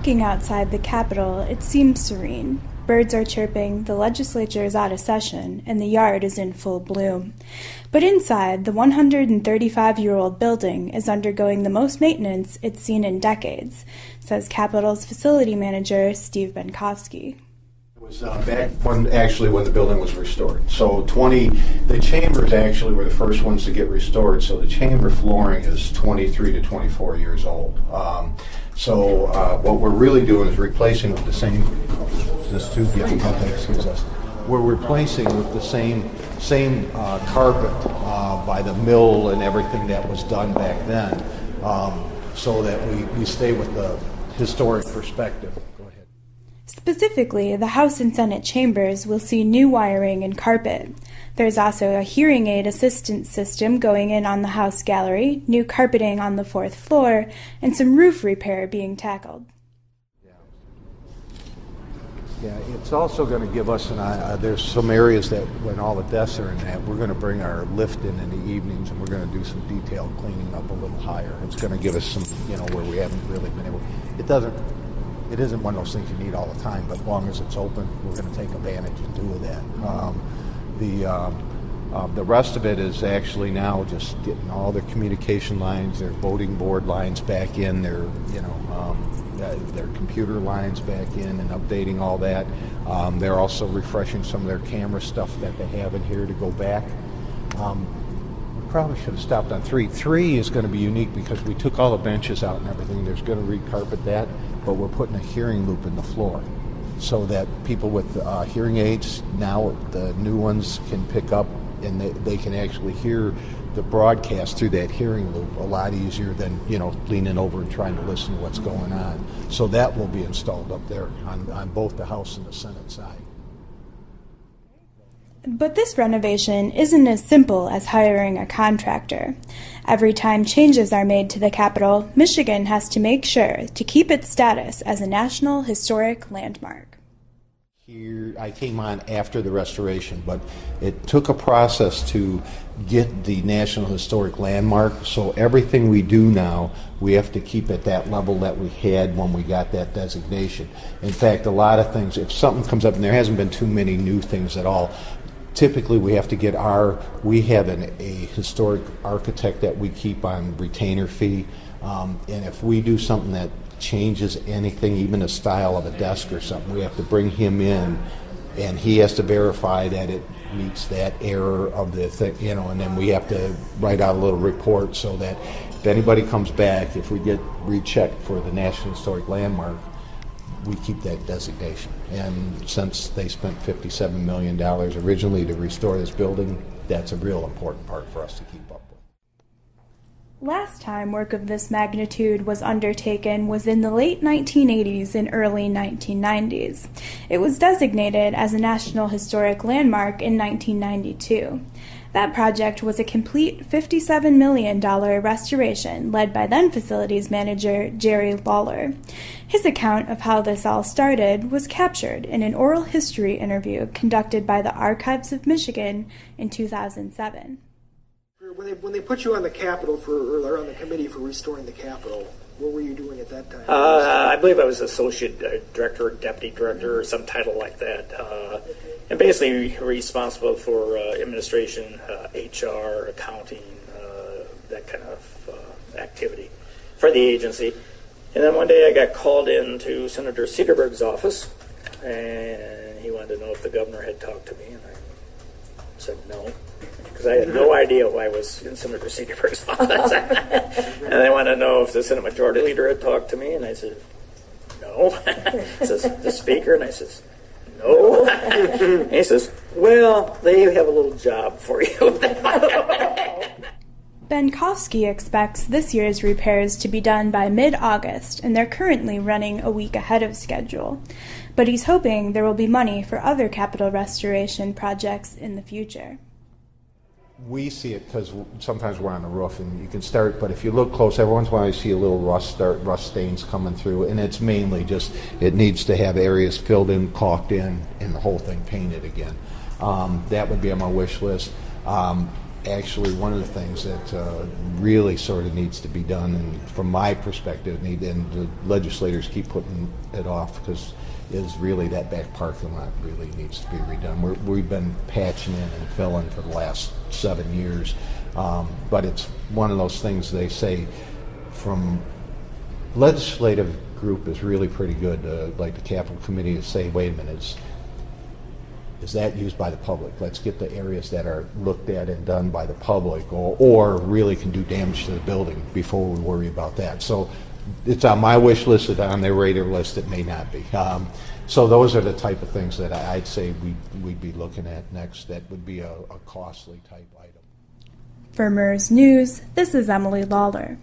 Walking outside the Capitol, it seems serene. Birds are chirping, the legislature is out of session, and the yard is in full bloom. But inside, the 135-year-old building is undergoing the most maintenance it's seen in decades, says Capitol's facility manager, Steve Benkovsky. It was back when the building was restored. So the chambers actually were the first ones to get restored, so the chamber flooring is 23 to 24 years old. So what we're really doing is replacing with the same, we're replacing with the same carpet by the mill and everything that was done back then, so that we stay with the historic perspective. Go ahead. Specifically, the House and Senate chambers will see new wiring and carpet. There's also a hearing aid assistance system going in on the House gallery, new carpeting on the 4th floor, and some roof repair being tackled. Yeah, it's also going to give us there's some areas that when all the desks are in that, we're going to bring our lift in the evenings, and we're going to do some detailed cleaning up a little higher. It's going to give us some, where we haven't really been able. It isn't one of those things you need all the time, but as long as it's open, we're going to take advantage and do that. The rest of it is actually now just getting all their communication lines, their voting board lines back in, their computer lines back in, and updating all that. They're also refreshing some of their camera stuff that they have in here to go back. We probably should have stopped on 3. 3 is going to be unique because we took all the benches out and everything. There's going to re-carpet that, but we're putting a hearing loop in the floor so that people with hearing aids, now the new ones, can pick up and they can actually hear the broadcast through that hearing loop a lot easier than leaning over and trying to listen to what's going on. So that will be installed up there on both the House and the Senate side. But this renovation isn't as simple as hiring a contractor. Every time changes are made to the Capitol, Michigan has to make sure to keep its status as a National Historic Landmark. Here, I came on after the restoration, but it took a process to get the National Historic Landmark, so everything we do now, we have to keep at that level that we had when we got that designation. In fact, a lot of things, if something comes up, and there hasn't been too many new things at all, typically we have to get we have a historic architect that we keep on retainer fee, and if we do something that changes anything, even a style of a desk or something, we have to bring him in, and he has to verify that it meets that error of the thing, and then we have to write out a little report so that if anybody comes back, if we get rechecked for the National Historic Landmark, we keep that designation. And since they spent $57 million originally to restore this building, that's a real important part for us to keep up with. Last time work of this magnitude was undertaken was in the late 1980s and early 1990s. It was designated as a National Historic Landmark in 1992. That project was a complete $57 million restoration led by then facilities manager Jerry Lawler. His account of how this all started was captured in an oral history interview conducted by the Archives of Michigan in 2007. When they put you on the Capitol or on the committee for restoring the Capitol, what were you doing at that time? I believe I was associate director, deputy director, or some title like that, and basically responsible for administration, HR, accounting, that kind of activity for the agency. And then one day I got called into Senator Cederberg's office, and he wanted to know if the governor had talked to me, and I said no, because I had no idea why I was in Senator Cederberg's office. And they wanted to know if the Senate Majority Leader had talked to me, and I said, no. He says, the Speaker? And I says, no. And he says, well, they have a little job for you. Benkovsky expects this year's repairs to be done by mid-August, and they're currently running a week ahead of schedule. But he's hoping there will be money for other Capitol restoration projects in the future. We see it because sometimes we're on the roof and you can start, but if you look close, every once in a while you see a little rust stains coming through, and it's mainly just, it needs to have areas filled in, caulked in, and the whole thing painted again. That would be on my wish list. actually one of the things that really sort of needs to be done, and from my perspective, and the legislators keep putting it off because is really that back parking lot really needs to be redone. We've been patching in and filling for the last 7 years, but it's one of those things they say from legislative group is really pretty good, like the Capital Committee, to say, wait a minute, is that used by the public? Let's get the areas that are looked at and done by the public or really can do damage to the building before we worry about that. So it's on my wish list, it's on their radar list, it may not be. So those are the type of things that I'd say we'd be looking at next that would be a costly type item. For MERS News, this is Emily Lawler.